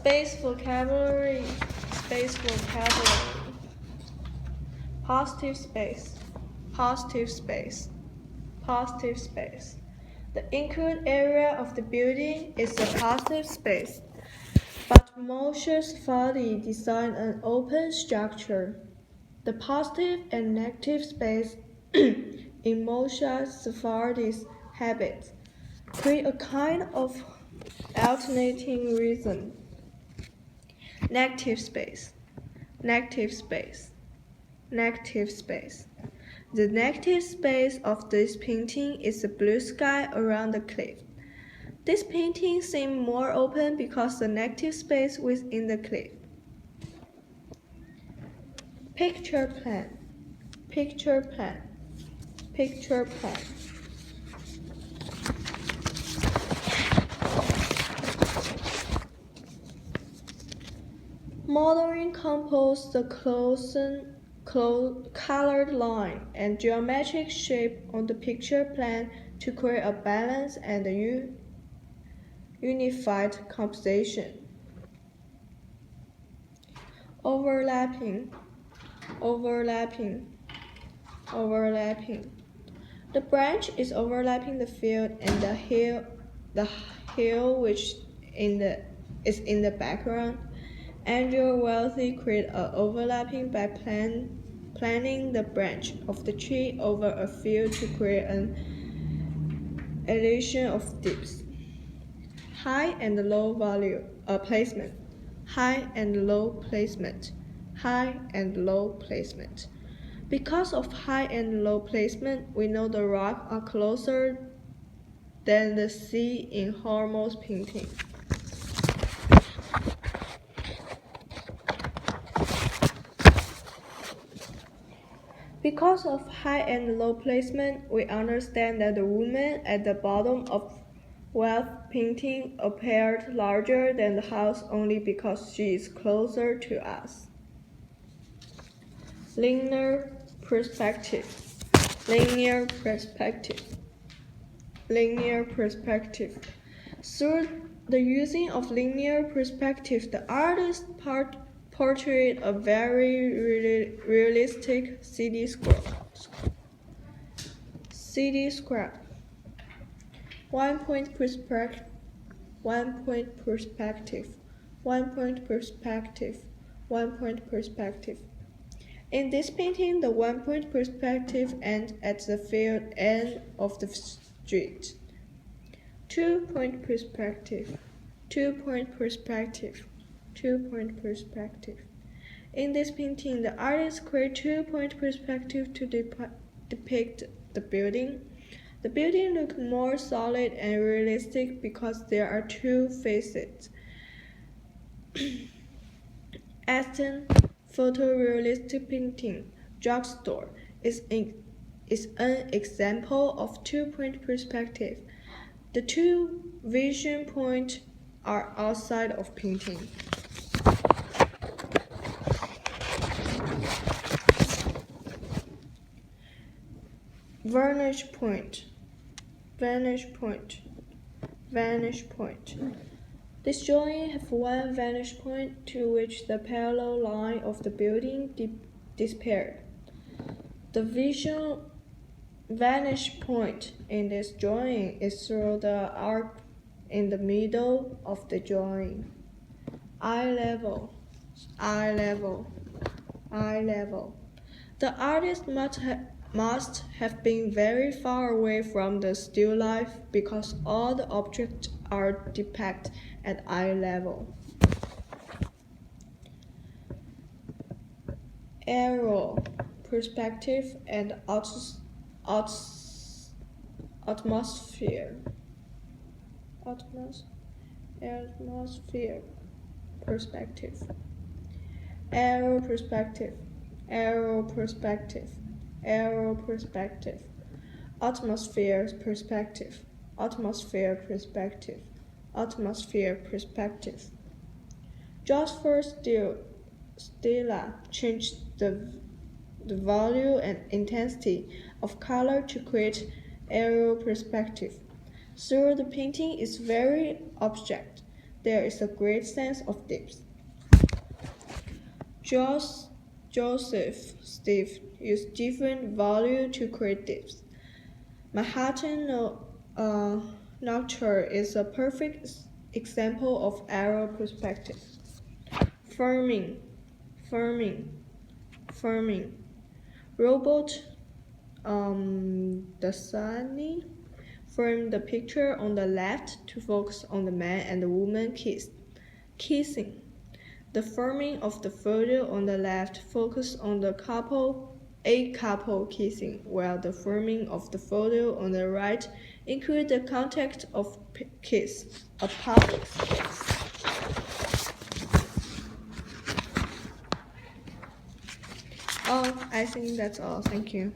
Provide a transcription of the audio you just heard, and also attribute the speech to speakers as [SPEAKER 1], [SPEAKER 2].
[SPEAKER 1] Space vocabulary. Space vocabulary. Positive space. Positive space. Positive space. The include area of the building is a positive space, but Moshe Safdie designed an open structure. The positive and negative space in Moshe Safdie's habits create a kind of alternating rhythm. Negative space, negative space, negative space. The negative space of this painting is the blue sky around the cliff. This painting seems more open because the negative space within the cliff. Picture plan, picture plan, picture plan. Modeling composes the colored line and geometric shape on the picture plan to create a balanced and unified composition. Overlapping, overlapping, overlapping. The branch is overlapping the field and the hill which is in the background. Andrew Wealthy created an overlapping by planting the branch of the tree over a field to create an illusion of dips. High and low placement. High and low placement. High and low placement. Because of high and low placement, we know the rocks are closer than the sea in Hormoz's painting. Because of high and low placement, we understand that the woman at the bottom of Wealth's painting appeared larger than the house only because she is closer to us. Linear perspective, linear perspective, linear perspective. Through the using of linear perspective, the artist portrayed a very realistic cityscape. One point perspective, one point perspective, one point perspective, one point perspective. In this painting, the one-point perspective ends at the field end of the street. Two-point perspective, two-point perspective, two-point perspective. In this painting, the artist created two-point perspective to depict the building. The building looks more solid and realistic because there are two faces. Aston photorealistic painting, Drugstore, is an example of two-point perspective. The two vision points are outside of painting. Vantage point, vantage point, vantage point. This drawing has one vantage point to which the parallel line of the building disappeared. The visual vantage point in this drawing is through the arc in the middle of the drawing. Eye level, eye level, eye level. The artist must have been very far away from the still life because all the objects are depicted at eye level. Aerial perspective and atmosphere perspective. Aerial perspective, aerial perspective, aerial perspective. Atmosphere perspective, atmosphere perspective, atmosphere perspective. Jasper Stella changed the value and intensity of color to create aerial perspective. So the painting is very abstract. there is a great sense of depth. Joseph Steve used different value to create depth. Manhattan Nocturne is a perfect example of arrow perspective. Firming. Robert Dasani framed the picture on the left to focus on the man and the woman kissing. The framing of the photo on the left focused on a couple kissing, while the framing of the photo on the right included the context of kiss, a public space. I think that's all. Thank you.